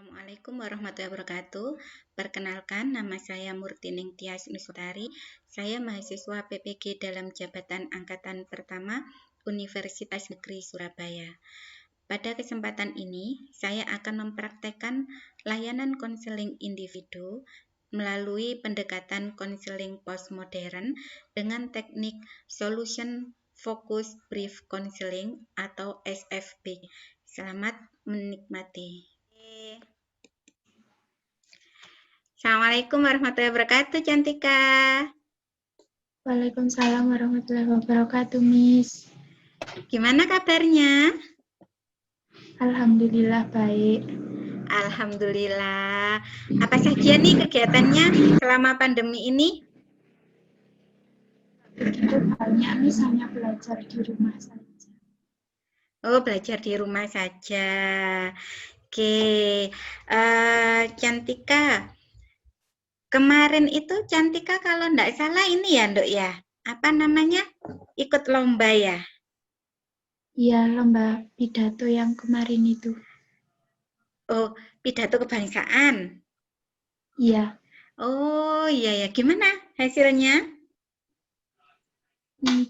Assalamualaikum warahmatullahi wabarakatuh. Perkenalkan, nama saya Murtining Tias Nusutari. Saya mahasiswa PPG dalam Jabatan Angkatan Pertama Universitas Negeri Surabaya. Pada kesempatan ini, saya akan mempraktekkan layanan konseling individu melalui pendekatan konseling postmodern dengan teknik Solution Focus Brief Counseling atau SFB. Selamat menikmati. Assalamualaikum warahmatullahi wabarakatuh, Cantika. Waalaikumsalam warahmatullahi wabarakatuh, Miss. Gimana kabarnya? Alhamdulillah baik. Alhamdulillah. Apa saja nih kegiatannya selama pandemi ini? Begitu banyak, Miss, hanya belajar di rumah saja. Oh, belajar di rumah saja. Oke, Cantika. Kemarin itu Cantika kalau enggak salah ini ya, Nduk ya. Apa namanya? Ikut lomba ya? Iya, lomba pidato yang kemarin itu. Oh, pidato kebangsaan. Iya, Oh, iya ya. Gimana hasilnya?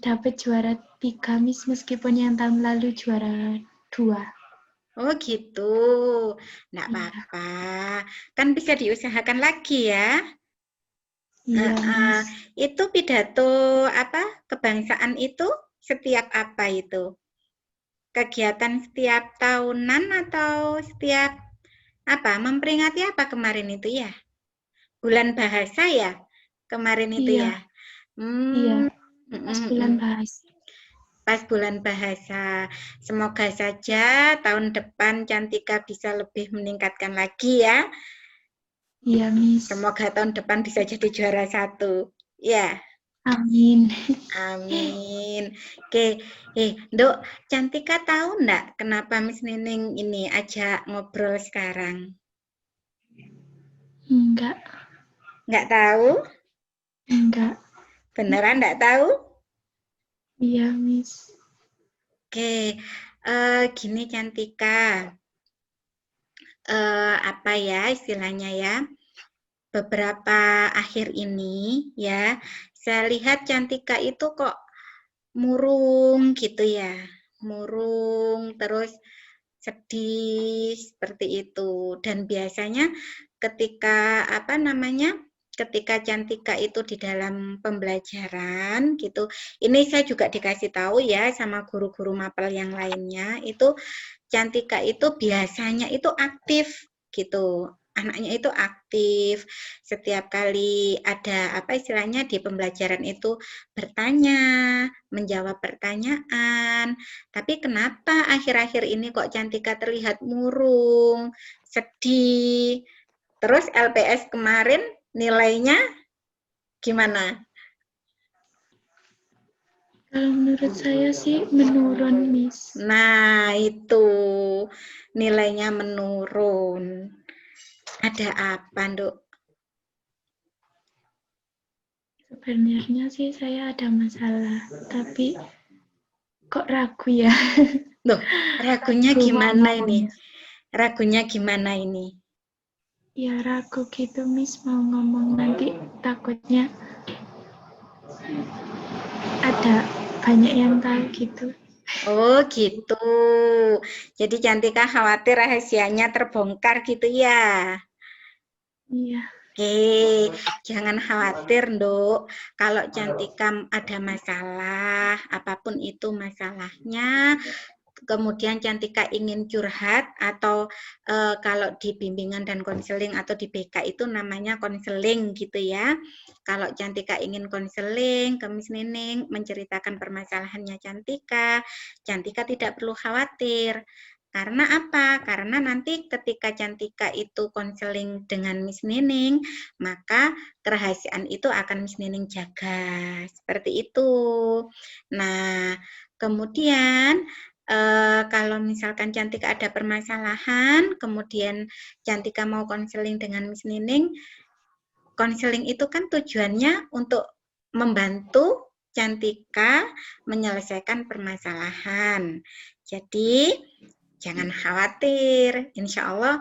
dapat juara 3, Miss, meskipun yang tahun lalu juara 2. Oh gitu, nggak Iya, apa-apa. Kan bisa diusahakan lagi ya. iya, Miss. Itu pidato apa kebangsaan itu setiap apa itu? Kegiatan setiap tahunan atau setiap apa? Memperingati apa kemarin itu ya? Bulan bahasa ya? Kemarin itu Iya, ya? iya, Hmm, pas bulan bahasa. pas bulan bahasa. Semoga saja tahun depan Cantika bisa lebih meningkatkan lagi ya. Iya, Miss. Semoga tahun depan bisa jadi juara 1. Ya, Amin. amin. Oke, Nduk, Cantika tahu enggak kenapa Miss Nining ini ajak ngobrol sekarang? Enggak, Enggak tahu? enggak. Beneran enggak tahu? Iya, Miss. Oke, gini Cantika. Apa ya istilahnya ya? Beberapa akhir ini ya, saya lihat Cantika itu kok murung gitu ya, murung terus sedih seperti itu. Dan biasanya ketika apa namanya, ketika Cantika itu di dalam pembelajaran gitu, ini saya juga dikasih tahu ya sama guru-guru mapel yang lainnya, itu Cantika itu biasanya itu aktif gitu. Anaknya itu aktif, setiap kali ada apa istilahnya di pembelajaran itu bertanya, menjawab pertanyaan. Tapi kenapa akhir-akhir ini kok Cantika terlihat murung, sedih? Terus LPS kemarin nilainya gimana? Kalau menurut saya sih menurun, Miss. Nah, itu nilainya menurun. Ada apa, Nduk? Sebenarnya sih saya ada masalah, tapi kok ragu ya? Loh, ragunya Ragu mau gimana ini? ngomongnya. Ragunya gimana ini? Ya ragu gitu, Miss, mau ngomong nanti takutnya ada banyak yang tahu gitu. Oh, gitu. Jadi Cantika khawatir rahasianya terbongkar gitu ya. Iya, Oke, jangan khawatir, Nduk. Kalau Cantika ada masalah, apapun itu masalahnya, kemudian Cantika ingin curhat atau kalau di bimbingan dan konseling atau di BK itu namanya konseling gitu ya. Kalau Cantika ingin konseling ke Miss Nining menceritakan permasalahannya Cantika, Cantika tidak perlu khawatir. Karena apa? Karena nanti ketika Cantika itu konseling dengan Miss Nining, maka kerahasiaan itu akan Miss Nining jaga. Seperti itu. Nah, kemudian kalau misalkan Cantika ada permasalahan, kemudian Cantika mau konseling dengan Miss Nining, konseling itu kan tujuannya untuk membantu Cantika menyelesaikan permasalahan. Jadi, jangan khawatir, insya Allah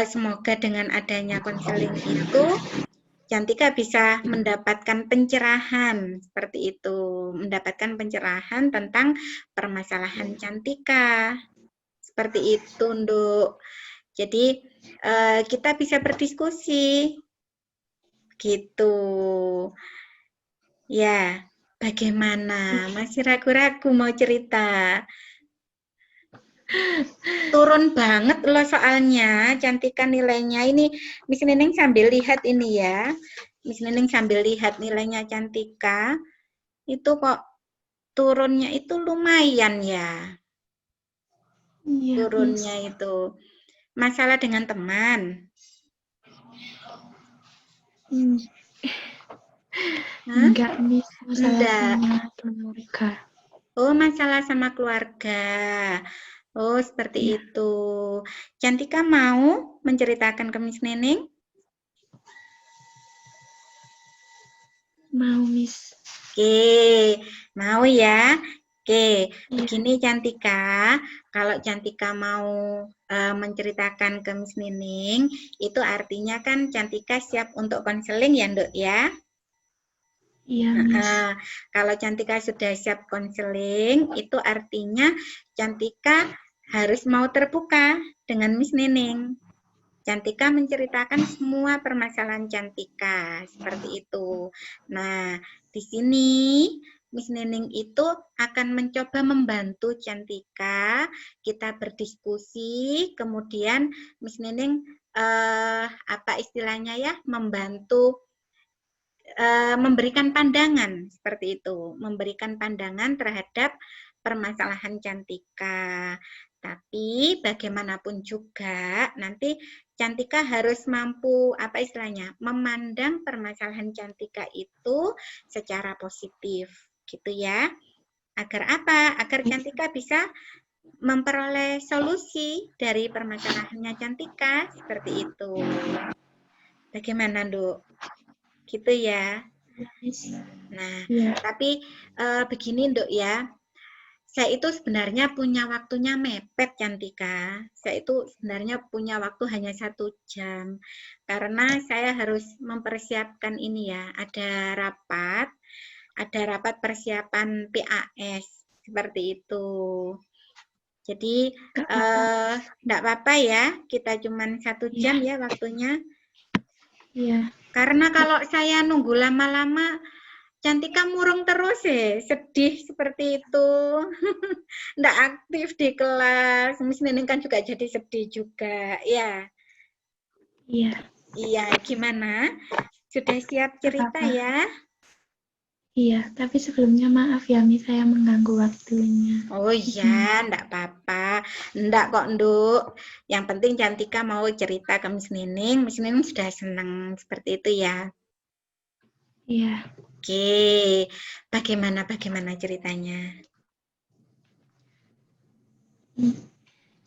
semoga dengan adanya konseling itu Cantika bisa mendapatkan pencerahan seperti itu, mendapatkan pencerahan tentang permasalahan Cantika. Seperti itu, Nduk. Jadi kita bisa berdiskusi. Gitu. Ya, bagaimana? Masih ragu-ragu mau cerita? Turun banget loh soalnya, Cantika nilainya. Ini Miss Nining sambil lihat ini ya. Miss Nining sambil lihat nilainya Cantika. Itu kok turunnya itu lumayan ya. Iya, Turunnya Miss. itu. Masalah dengan teman. Enggak, Miss. Masalah Enggak. sama keluarga. Oh, masalah sama keluarga. Oh, seperti Ya, itu. Cantika mau menceritakan ke Miss Nining? mau, Miss. Oke, mau ya. Oke, Iya, begini Cantika. Kalau Cantika mau menceritakan ke Miss Nining, itu artinya kan Cantika siap untuk konseling ya, Nduk ya? iya, Miss. Kalau Cantika sudah siap konseling, itu artinya Cantika harus mau terbuka dengan Miss Nining. Cantika menceritakan semua permasalahan Cantika, seperti itu. Nah, di sini Miss Nining itu akan mencoba membantu Cantika, kita berdiskusi, kemudian Miss Nining apa istilahnya ya, membantu memberikan pandangan seperti itu, memberikan pandangan terhadap permasalahan Cantika. Tapi bagaimanapun juga nanti Cantika harus mampu apa istilahnya memandang permasalahan Cantika itu secara positif, gitu ya. Agar apa? Agar Cantika bisa memperoleh solusi dari permasalahannya Cantika seperti itu. Bagaimana, Nduk? Gitu ya. Iya, Miss. Nah, Iya. tapi begini Nduk ya, saya itu sebenarnya punya waktunya mepet Cantika. Saya itu sebenarnya punya waktu hanya 1 jam. Karena saya harus mempersiapkan ini ya, ada rapat persiapan PAS, seperti itu. Jadi, Enggak apa-apa. enggak apa-apa ya, kita cuman 1 jam Iya, ya waktunya. iya. Karena kalau saya nunggu lama-lama, Cantika murung terus ya, sedih seperti itu. Nggak aktif di kelas. Miss Nining kan juga jadi sedih juga. Ya, Iya, iya. Gimana? Sudah siap enggak cerita apa-apa. ya? Iya, tapi sebelumnya maaf ya, Miss, saya mengganggu waktunya. Oh iya, nggak apa-apa. Nggak kok, Nduk. Yang penting Cantika mau cerita ke Miss Nining. Miss Nining sudah senang seperti itu ya. Iya. Oke, bagaimana ceritanya?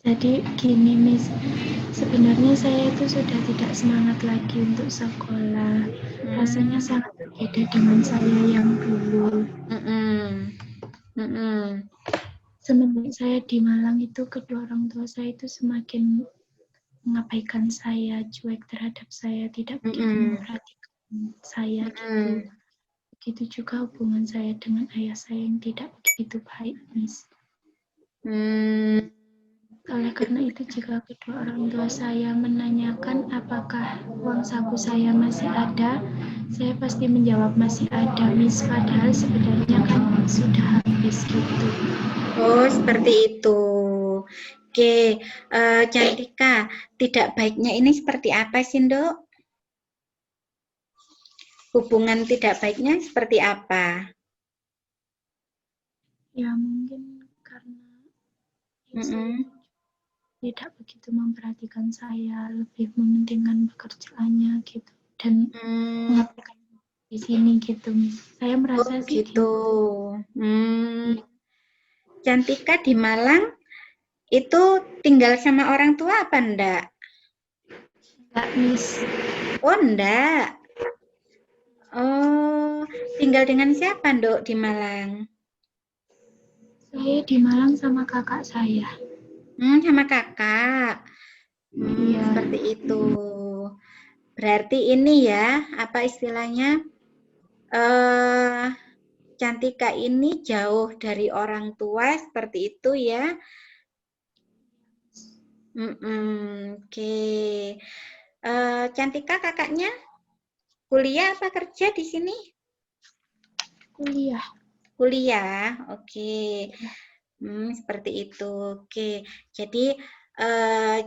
Jadi gini, Miss, sebenarnya saya itu sudah tidak semangat lagi untuk sekolah. Rasanya sangat berbeda dengan saya yang dulu. Semenjak saya di Malang itu, kedua orang tua saya itu semakin mengabaikan saya, cuek terhadap saya, tidak begitu memperhatikan saya gitu. Begitu juga hubungan saya dengan ayah saya yang tidak begitu baik, Miss. Oleh karena itu, jika kedua orang tua saya menanyakan apakah uang saku saya masih ada, saya pasti menjawab masih ada, Miss. Padahal sebenarnya kan sudah habis gitu. Oh, seperti itu. Oke, Cantika, tidak baiknya ini seperti apa sih, Nduk? Hubungan tidak baiknya seperti apa? Ya mungkin karena saya tidak begitu memperhatikan saya, lebih mementingkan pekerjaannya gitu, dan mengabaikan di sini gitu, Miss. Saya merasa sih gitu. Iya. Cantika di Malang itu tinggal sama orang tua apa enggak? Enggak, Miss. Oh, enggak. Oh, tinggal dengan siapa, Nduk, di Malang? Saya di Malang sama kakak saya. Sama kakak. Iya. Seperti itu. Berarti ini ya, apa istilahnya, Cantika ini jauh dari orang tua, seperti itu ya. Oke. Cantika kakaknya kuliah apa kerja di sini? Kuliah. Kuliah, oke. Seperti itu. Oke. Jadi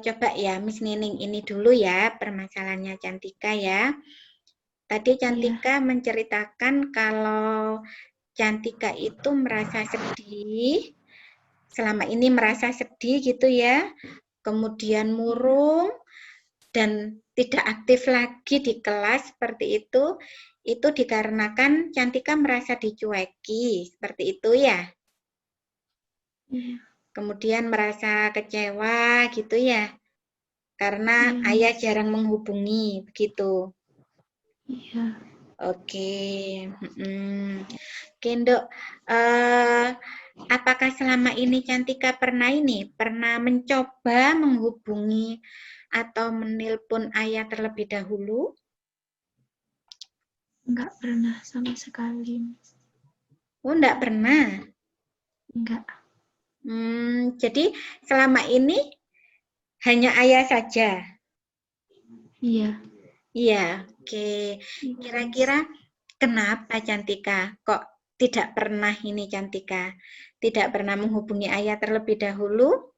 coba ya Miss Nining ini dulu ya permasalahannya Cantika ya. Tadi Cantika menceritakan kalau Cantika itu merasa sedih, selama ini merasa sedih gitu ya, kemudian murung dan tidak aktif lagi di kelas seperti itu dikarenakan Cantika merasa dicueki, seperti itu ya. Iya. Kemudian merasa kecewa gitu ya, karena ayah jarang menghubungi, begitu. Iya. Oke, Oke, Nduk. Apakah selama ini Cantika pernah mencoba menghubungi atau menelpon ayah terlebih dahulu? Enggak pernah sama sekali. Oh, enggak pernah. Enggak. Jadi selama ini hanya ayah saja. Iya. Iya, oke. Kira-kira kenapa Cantika kok tidak pernah ini Cantika? Tidak pernah menghubungi ayah terlebih dahulu?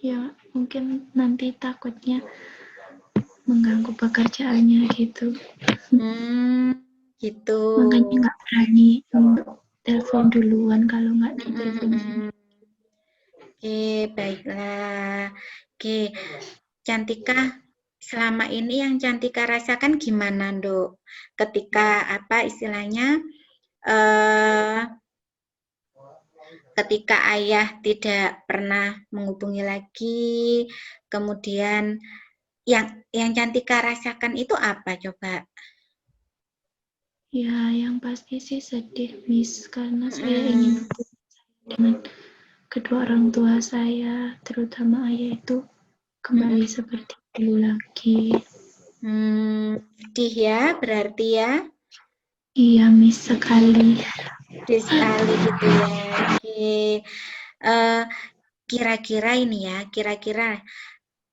Ya, mungkin nanti takutnya mengganggu pekerjaannya gitu. Gitu. Makanya nggak berani telepon duluan kalau nggak ditelepon. Oke, baiklah. Oke, Cantika, selama ini yang Cantika rasakan gimana, Nduk? Ketika apa istilahnya? Ketika ayah tidak pernah menghubungi lagi, kemudian yang Cantika rasakan itu apa coba? Ya, yang pasti sih sedih, Miss, karena saya ingin dengan kedua orang tua saya, terutama ayah itu kembali seperti dulu lagi. Sedih ya, berarti ya? Iya, Miss, sekali. Sedih sekali gitu ya. Oke. Kira-kira ini ya, kira-kira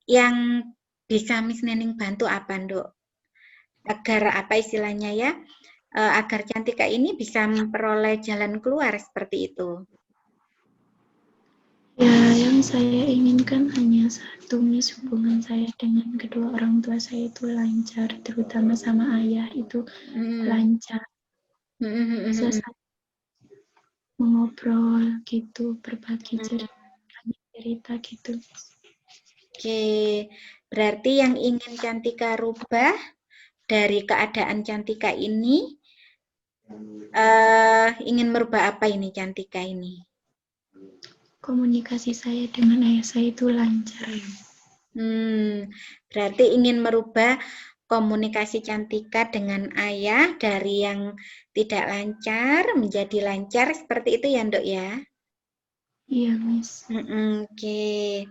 yang bisa Miss Nening bantu apa, Nduk? Agar apa istilahnya ya? Agar Cantika ini bisa memperoleh jalan keluar seperti itu. Ya, yang saya inginkan hanya satu, Miss, hubungan saya dengan kedua orang tua saya itu lancar, terutama sama ayah itu lancar. Bisa mengobrol gitu, berbagi cerita gitu. Oke, berarti yang ingin Cantika rubah dari keadaan Cantika ini, ingin merubah apa ini Cantika ini? Komunikasi saya dengan ayah saya itu lancar. Berarti ingin merubah komunikasi Cantika dengan ayah dari yang tidak lancar menjadi lancar, seperti itu ya, Nduk ya? Iya, Miss. Oke.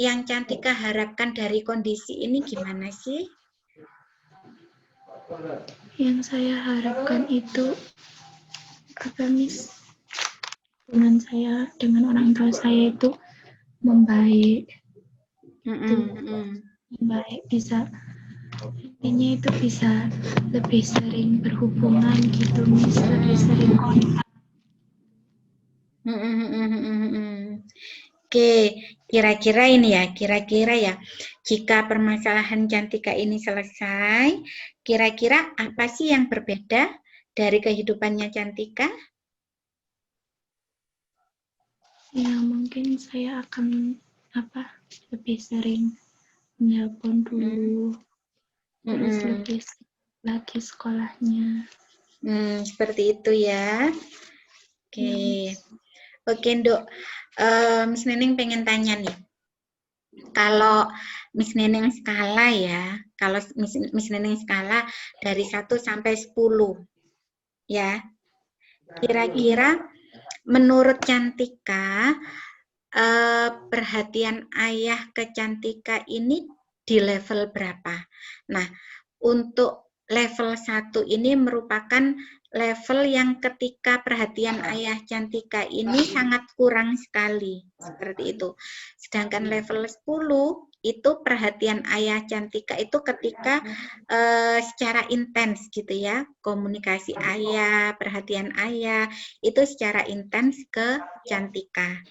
Yang Cantika harapkan dari kondisi ini gimana sih? Yang saya harapkan itu apa, Miss? Hubungan saya dengan orang tua saya itu membaik. Membaik, bisa intinya itu bisa lebih sering berhubungan gitu, Miss, lebih sering kontak. Oke, kira-kira ini ya, jika permasalahan Cantika ini selesai, kira-kira apa sih yang berbeda dari kehidupannya Cantika? Ya, mungkin saya akan lebih sering menelpon dulu, terus lebih lagi sekolahnya. Seperti itu ya. Oke. Oke, Nduk. Miss Neneng pengen tanya nih. Kalau Miss Neneng skala ya, kalau Miss Neneng skala dari 1 sampai 10, ya. Kira-kira menurut Cantika, perhatian ayah ke Cantika ini di level berapa? Nah, untuk level 1 ini merupakan level yang ketika perhatian ayah Cantika ini sangat kurang sekali, seperti itu. Sedangkan level 10 itu perhatian ayah Cantika itu ketika secara intens gitu ya, komunikasi ayah, perhatian ayah, itu secara intens ke Cantika.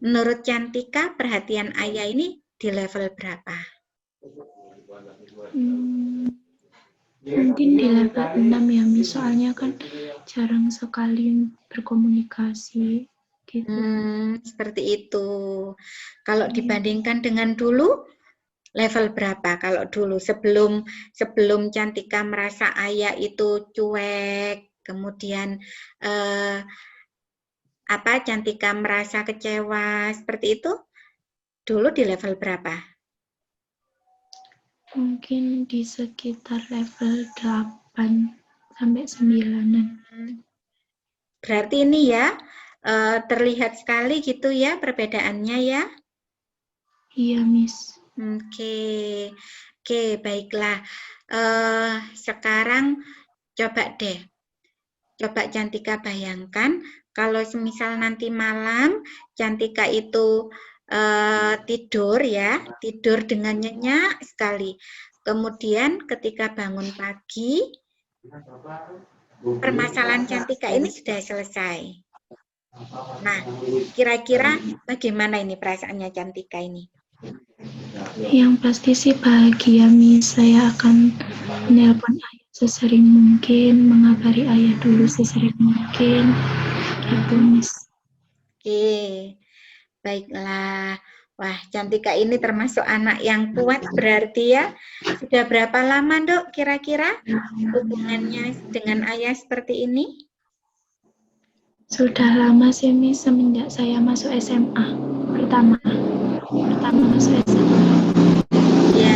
Menurut Cantika, perhatian ayah ini di level berapa? Mungkin di level 6 ya, soalnya kan jarang sekali berkomunikasi gitu. Seperti itu. Kalau dibandingkan dengan dulu, level berapa? Kalau dulu sebelum Cantika merasa ayah itu cuek, kemudian Cantika merasa kecewa, seperti itu, dulu di level berapa? Mungkin di sekitar level 8 sampai 9-an. Berarti ini ya, terlihat sekali gitu ya perbedaannya ya? Iya, Miss. Oke, baiklah. Sekarang coba Cantika bayangkan kalau semisal nanti malam Cantika itu tidur dengan nyenyak sekali. Kemudian ketika bangun pagi, permasalahan Cantika ini sudah selesai. Nah, kira-kira bagaimana ini perasaannya Cantika ini? Yang pasti sih bahagia, Miss. Saya akan menelpon ayah sesering mungkin, mengabari ayah dulu sesering mungkin. Gitu, Miss. Oke, baiklah. Wah, Cantika ini termasuk anak yang kuat berarti ya. Sudah berapa lama, Dok, kira-kira hubungannya dengan ayah seperti ini? Sudah lama sih, Miss, semenjak saya masuk SMA. Pertama masuk SMA. Iya.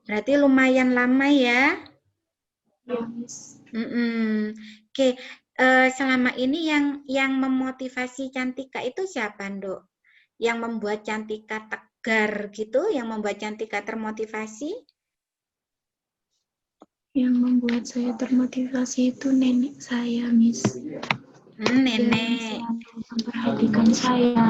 Berarti lumayan lama ya. Iya, Miss. Oke, selama ini yang memotivasi Cantika itu siapa, Dok? Yang membuat Cantika tegar gitu, yang membuat Cantika termotivasi? Yang membuat saya termotivasi itu nenek saya, Miss. Nenek. Dia selalu memperhatikan saya.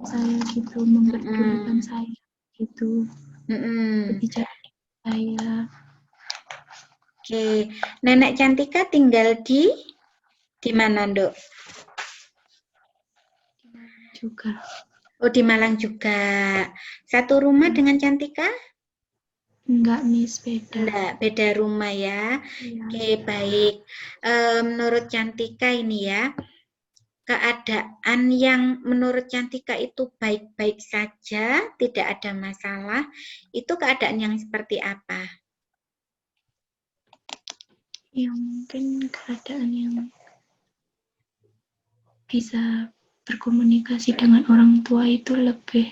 Saya gitu, memperdulikan saya gitu. Kebijakan saya. Oke, Nenek Cantika tinggal di mana, Dok? Juga. Oh, di Malang juga. Satu rumah dengan Cantika? Enggak, Miss, beda. Enggak, beda rumah ya. Iya. Oke, baik. Menurut Cantika ini ya, keadaan yang menurut Cantika itu baik-baik saja, tidak ada masalah, itu keadaan yang seperti apa? Ya mungkin keadaan yang bisa berkomunikasi dengan orang tua itu lebih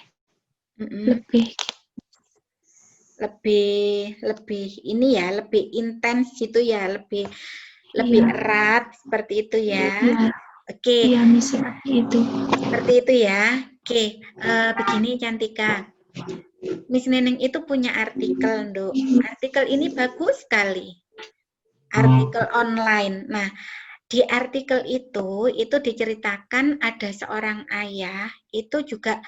ini ya, lebih intens gitu ya, lebih erat seperti itu ya. Oke. Iya, Miss, seperti itu. Seperti itu ya. Oke, begini Cantika. Miss Neneng itu punya artikel, Dok. Artikel ini bagus sekali. Artikel online. Nah, di artikel itu diceritakan ada seorang ayah itu juga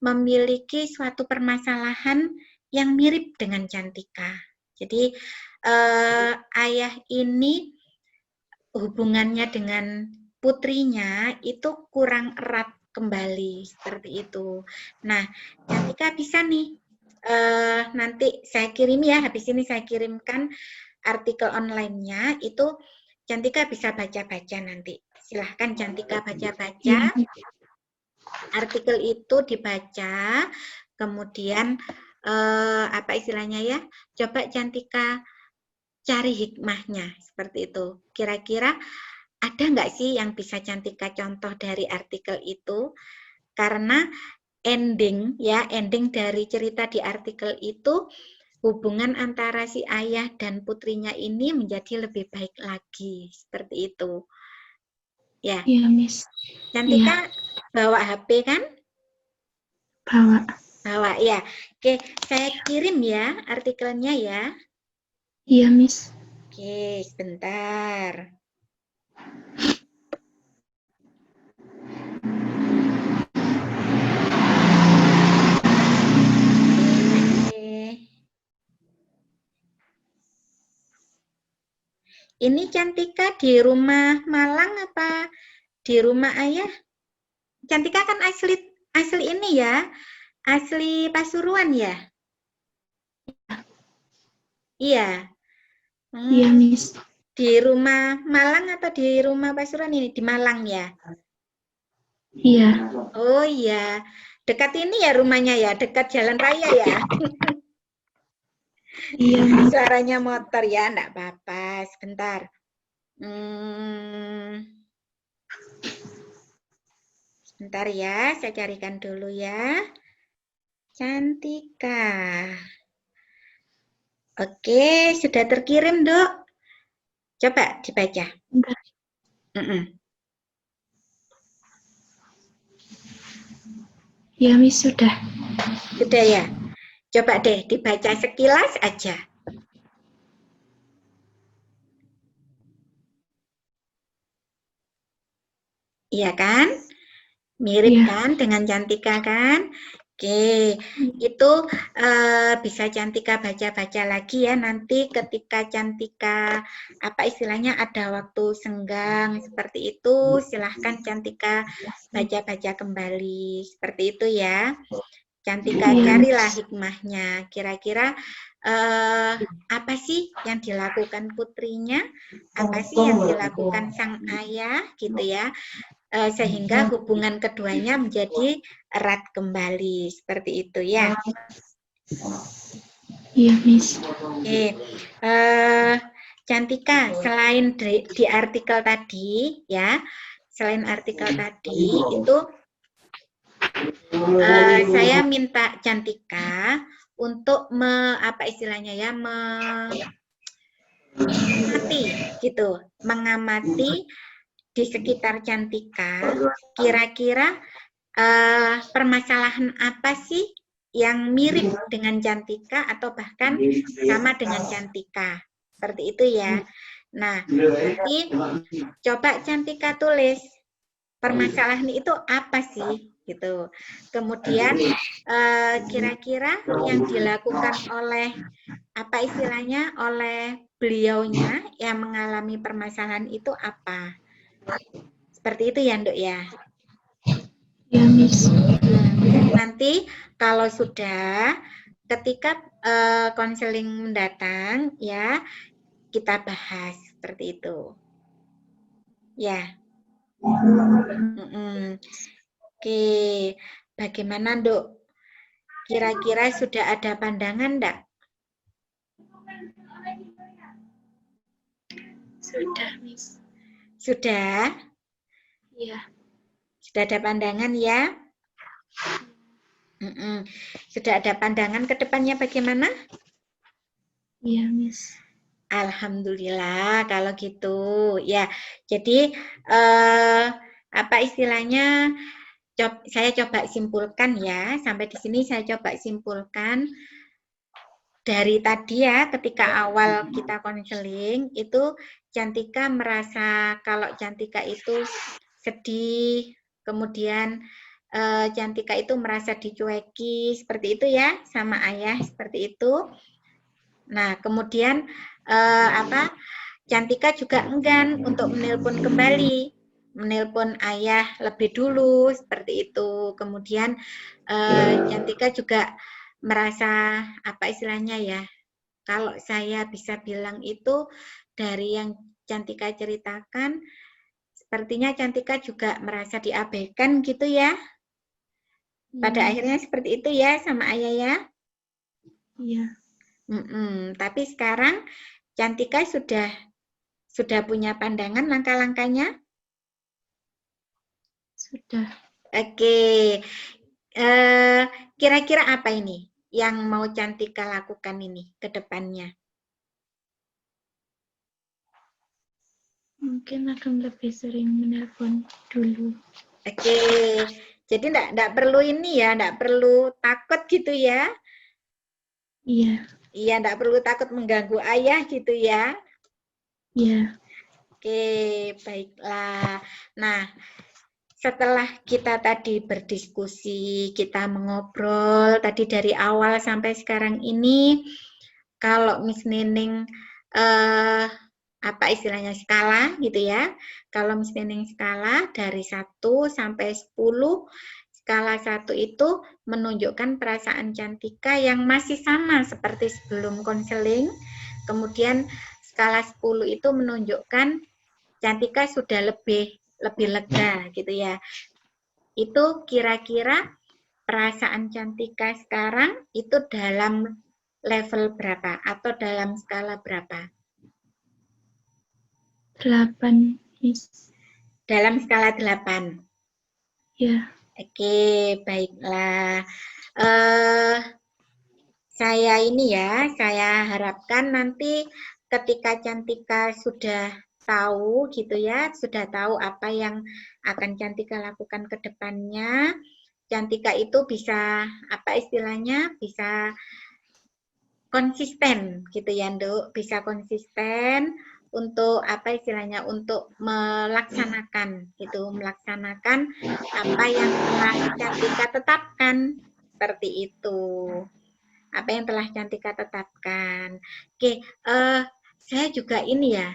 memiliki suatu permasalahan yang mirip dengan Cantika. Jadi ayah ini hubungannya dengan putrinya itu kurang erat kembali seperti itu. Nah, Cantika bisa nih nanti saya kirim ya, habis ini saya kirimkan artikel online-nya, itu Cantika bisa baca-baca nanti. Silahkan Cantika baca-baca. Artikel itu dibaca, kemudian apa istilahnya ya? Coba Cantika cari hikmahnya seperti itu. Kira-kira ada nggak sih yang bisa Cantika contoh dari artikel itu? Karena ending dari cerita di artikel itu hubungan antara si ayah dan putrinya ini menjadi lebih baik lagi, seperti itu. Ya. Iya, Miss. Cantika Iya. bawa HP kan? Bawa. Bawa ya. Oke, saya kirim ya artikelnya ya. Iya, Miss. Oke, sebentar. Ini Cantika di rumah Malang apa di rumah ayah? Cantika kan asli ini ya, asli Pasuruan ya? Iya. Iya, Miss. Di rumah Malang atau di rumah Pasuruan ini? Di Malang ya? Iya. Oh iya. Dekat ini ya rumahnya ya, dekat jalan raya ya? Iya, Miss. Suaranya motor ya, enggak apa-apa. Sebentar. Sebentar ya, saya carikan dulu ya. Cantika. Oke, sudah terkirim, Dok. Coba dibaca. Enggak. Ya, Miss, sudah. Sudah ya? Coba deh dibaca sekilas aja. Iya kan? Mirip Iya. kan dengan Cantika kan? Oke, itu bisa Cantika baca-baca lagi ya nanti ketika Cantika apa istilahnya ada waktu senggang seperti itu, silahkan Cantika baca-baca kembali seperti itu ya. Cantika carilah hikmahnya. Kira-kira apa sih yang dilakukan putrinya? Apa sih yang dilakukan sang ayah gitu ya? Sehingga hubungan keduanya menjadi erat kembali seperti itu ya. Iya, Miss. Oke, Cantika, selain di artikel tadi ya, selain artikel tadi itu saya minta Cantika untuk apa istilahnya ya, mengamati gitu, mengamati di sekitar Cantika, kira-kira permasalahan apa sih yang mirip dengan Cantika atau bahkan sama dengan Cantika. Seperti itu ya. Nah, nanti coba Cantika tulis permasalahan itu apa sih gitu. Kemudian kira-kira yang dilakukan oleh apa istilahnya oleh beliaunya yang mengalami permasalahan itu apa. Seperti itu ya, Nduk ya. Ya, Miss. Nanti kalau sudah ketika konseling mendatang ya kita bahas seperti itu. Ya. Oke, bagaimana, Nduk? Kira-kira sudah ada pandangan enggak? Sudah, Miss. Sudah? Iya. Sudah ada pandangan ya? Sudah ada pandangan ke depannya bagaimana? Iya, Miss. Alhamdulillah kalau gitu ya. Jadi apa istilahnya? Saya coba simpulkan ya. Sampai di sini saya coba simpulkan dari tadi ya. Ketika awal kita konseling itu Cantika merasa kalau Cantika itu sedih, kemudian Cantika itu merasa dicueki seperti itu ya sama ayah seperti itu. Nah, kemudian Cantika juga enggan untuk menelpon kembali, menelpon ayah lebih dulu seperti itu. Kemudian Cantika juga merasa apa istilahnya ya? Kalau saya bisa bilang itu dari yang Cantika ceritakan, sepertinya Cantika juga merasa diabaikan gitu ya. Pada akhirnya seperti itu ya sama ayah ya. Iya. Tapi sekarang Cantika sudah punya pandangan langkah-langkahnya? Sudah. Oke. Kira-kira apa ini? yang mau Cantika lakukan ini ke depannya? Mungkin akan lebih sering menelpon dulu. Oke, jadi enggak perlu ini ya, enggak perlu takut gitu ya? Iya. Iya, enggak perlu takut mengganggu ayah gitu ya? Iya. Oke, baiklah. Nah, setelah kita tadi berdiskusi, kita mengobrol tadi dari awal sampai sekarang ini, kalau Miss Nining apa istilahnya skala gitu ya. Kalau Miss Nining skala dari 1 sampai 10, skala 1 itu menunjukkan perasaan Cantika yang masih sama seperti sebelum konseling. Kemudian skala 10 itu menunjukkan Cantika sudah lebih lega gitu ya. Itu kira-kira perasaan Cantika sekarang itu dalam level berapa atau dalam skala berapa? 8, Miss. Dalam skala 8. Ya. Oke, baiklah. Saya ini ya, saya harapkan nanti ketika Cantika sudah tahu gitu ya, sudah tahu apa yang akan Cantika lakukan ke depannya, Cantika itu bisa apa istilahnya, bisa konsisten gitu ya, Nduk, bisa konsisten untuk apa istilahnya, untuk melaksanakan apa yang telah Cantika tetapkan, seperti itu. Apa yang telah Cantika tetapkan. Oke, saya juga ini ya,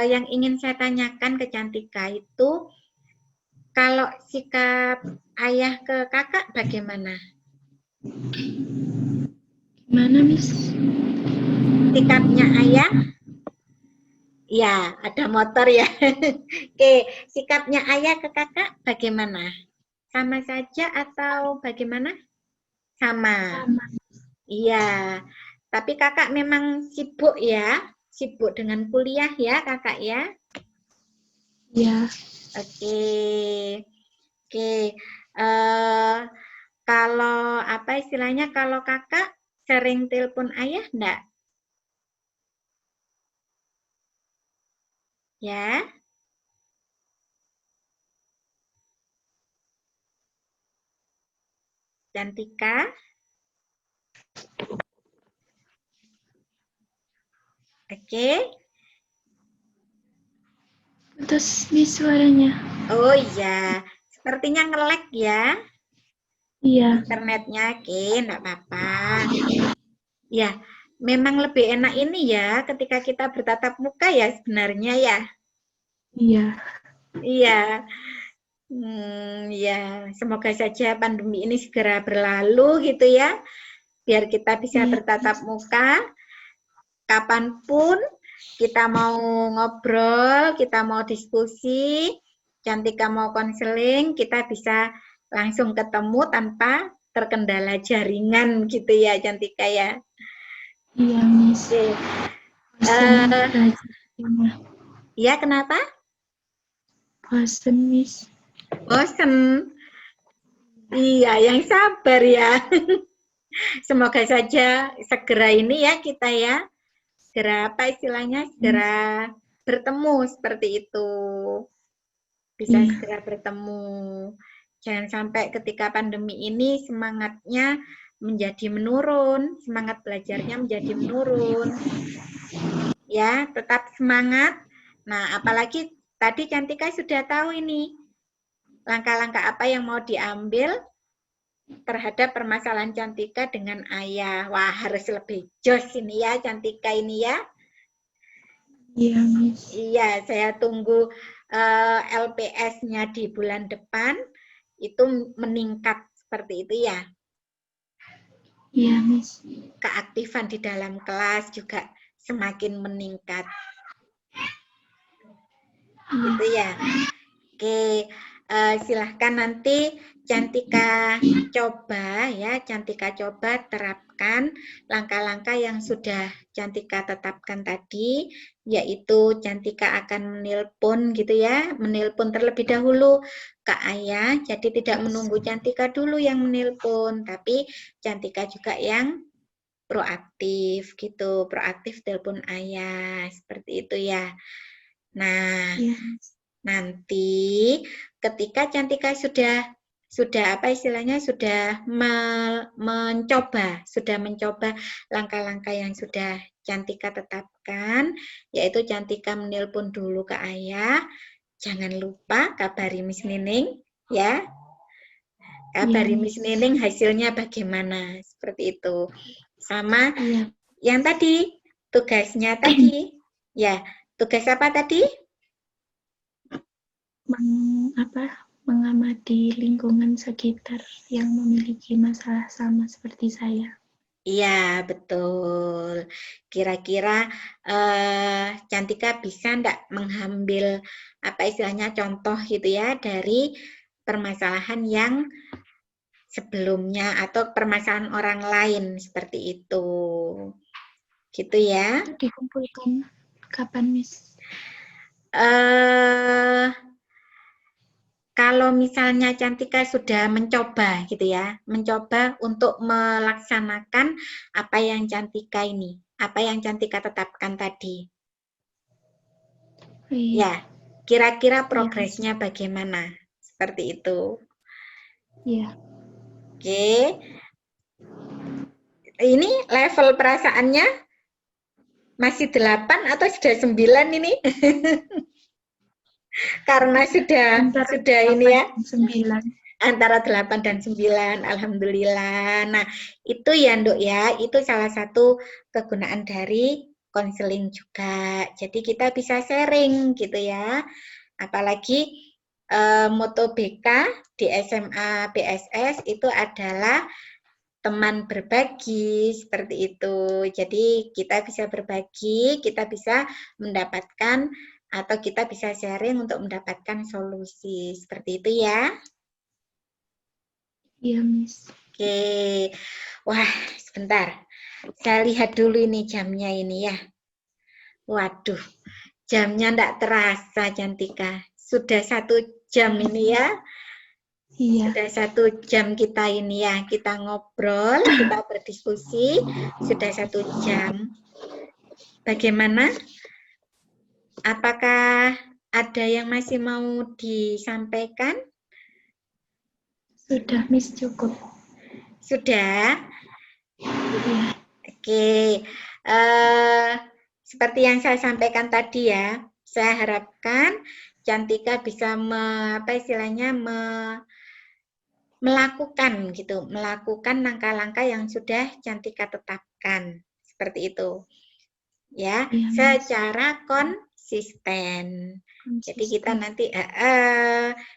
yang ingin saya tanyakan ke Cantika itu, kalau sikap ayah ke kakak bagaimana? Gimana, Miss? Sikapnya ayah? Ya, ada motor ya. Oke, sikapnya ayah ke kakak bagaimana? Sama saja atau bagaimana? Sama. Sama. Iya, tapi kakak memang sibuk ya, sibuk dengan kuliah ya kakak ya. Ya. Oke, oke. Kalau apa istilahnya, kalau kakak sering telepon ayah enggak? Ya, Cantika. Oke. Putus, Miss, suaranya. Oh iya, sepertinya nge-lag ya. Iya. Internetnya, oke, enggak apa-apa. Ya, memang lebih enak ini ya, ketika kita bertatap muka ya sebenarnya ya. Iya. Iya. Ya, semoga saja pandemi ini segera berlalu gitu ya, biar kita bisa Iya. bertatap muka kapanpun kita mau ngobrol, kita mau diskusi, Cantika mau konseling, kita bisa langsung ketemu tanpa terkendala jaringan gitu ya, Cantika ya. Iya, Miss. Oke. Ya, kenapa? Bosen, Miss. Bosen. Iya, yang sabar ya. Semoga saja segera ini ya kita ya. Segera apa istilahnya? Segera bertemu seperti itu. Bisa Iya. segera bertemu. Jangan sampai ketika pandemi ini semangatnya menjadi menurun, semangat belajarnya menjadi menurun. Ya, tetap semangat. Nah, apalagi tadi Cantika sudah tahu ini langkah-langkah apa yang mau diambil terhadap permasalahan Cantika dengan ayah. Wah, harus lebih jos ini ya, Cantika ini ya. Iya, Miss. Iya, saya tunggu LPS-nya di bulan depan itu meningkat seperti itu ya. Iya, Miss. Keaktifan di dalam kelas juga semakin meningkat. Gitu ya. Oke, silahkan nanti Cantika coba ya, Cantika coba terapkan melaksanakan langkah-langkah yang sudah Cantika tetapkan tadi, yaitu Cantika akan menelpon gitu ya, menelpon terlebih dahulu ke ayah, jadi tidak menunggu Cantika dulu yang menelpon, tapi Cantika juga yang proaktif gitu, proaktif telepon ayah, seperti itu ya. Nah, Iya. nanti ketika Cantika sudah apa istilahnya sudah mencoba langkah-langkah yang sudah Cantika tetapkan, yaitu Cantika menelpon dulu ke ayah. Jangan lupa kabari Miss Nining ya. Kabari Miss Nining hasilnya bagaimana, seperti itu. Sama yang tadi, tugasnya tadi. Ya, tugas apa tadi? Mengamati lingkungan sekitar yang memiliki masalah sama seperti saya. Iya, betul. Kira-kira Cantika bisa enggak mengambil apa istilahnya contoh gitu ya dari permasalahan yang sebelumnya atau permasalahan orang lain seperti itu. Gitu ya. Itu dikumpulkan kapan, Miss? Kalau misalnya Cantika sudah mencoba gitu ya, mencoba untuk melaksanakan apa yang Cantika tetapkan tadi. Ya, kira-kira progresnya bagaimana? Seperti itu. Iya. Oke. Ini level perasaannya masih 8 atau sudah 9 ini? Karena sudah ini ya. 9. Antara 8 dan 9, alhamdulillah. Nah, itu ya, Nduk ya, itu salah satu kegunaan dari konseling juga. Jadi kita bisa sharing gitu ya. Apalagi moto BK di SMA BSS itu adalah teman berbagi, seperti itu. Jadi kita bisa berbagi, kita bisa mendapatkan atau kita bisa sharing untuk mendapatkan solusi. Seperti itu ya. Iya, Miss. Oke. Wah, sebentar. Saya lihat dulu ini jamnya ini ya. Waduh, jamnya enggak terasa, Cantika. Sudah 1 jam ini ya. Iya. Sudah 1 jam kita ini ya, kita ngobrol, kita berdiskusi, sudah 1 jam. Bagaimana? Apakah ada yang masih mau disampaikan? Sudah, Miss, cukup. Sudah? Iya. Oke. Seperti yang saya sampaikan tadi ya, saya harapkan Cantika bisa melakukan gitu, melakukan langkah-langkah yang sudah Cantika tetapkan, seperti itu. Ya, secara konsisten. Jadi kita nanti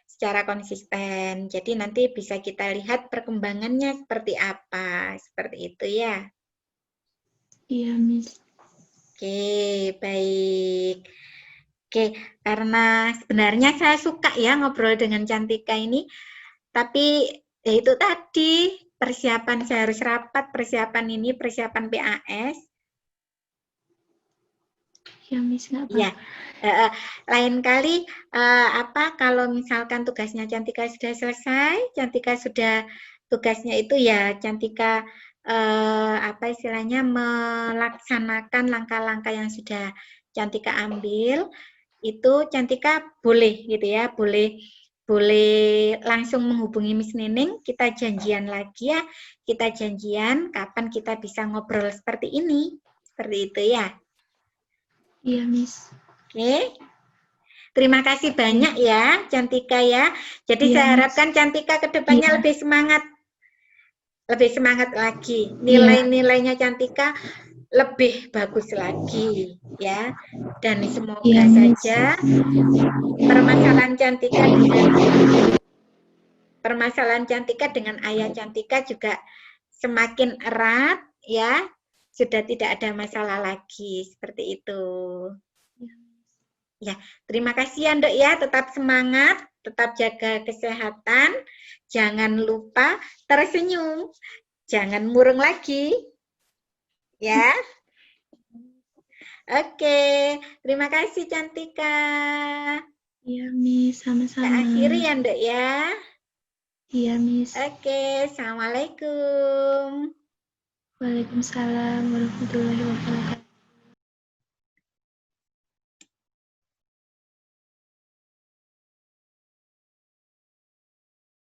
secara konsisten. Jadi nanti bisa kita lihat perkembangannya seperti apa, seperti itu ya. Iya, Miss. Oke, baik. Oke, karena sebenarnya saya suka ya ngobrol dengan Cantika ini, tapi ya itu tadi, persiapan saya harus rapat, persiapan PAS. Ya, Miss, nggak apa-apa. Ya, lain kali kalau misalkan tugasnya Cantika sudah selesai, Cantika sudah tugasnya itu ya Cantika melaksanakan langkah-langkah yang sudah Cantika ambil, itu Cantika boleh gitu ya, boleh langsung menghubungi Miss Nining, kita janjian lagi ya, kita janjian kapan kita bisa ngobrol seperti ini, seperti itu ya. Iya, Miss. Oke. Terima kasih banyak ya, Cantika ya. Jadi saya harapkan Cantika ke depannya lebih semangat lagi. Nilai-nilainya Cantika lebih bagus lagi ya. Dan semoga saja permasalahan Cantika dengan ayah Cantika juga semakin erat ya. Sudah tidak ada masalah lagi seperti itu. Ya, terima kasih ya, Nduk ya. Tetap semangat, tetap jaga kesehatan. Jangan lupa tersenyum. Jangan murung lagi. Ya. Oke, terima kasih Cantika. Iya, Miss, sama-sama. Kita akhiri ya, Ndek ya. Iya, Miss. Oke, Assalamualaikum. Waalaikumsalam warahmatullahi wabarakatuh.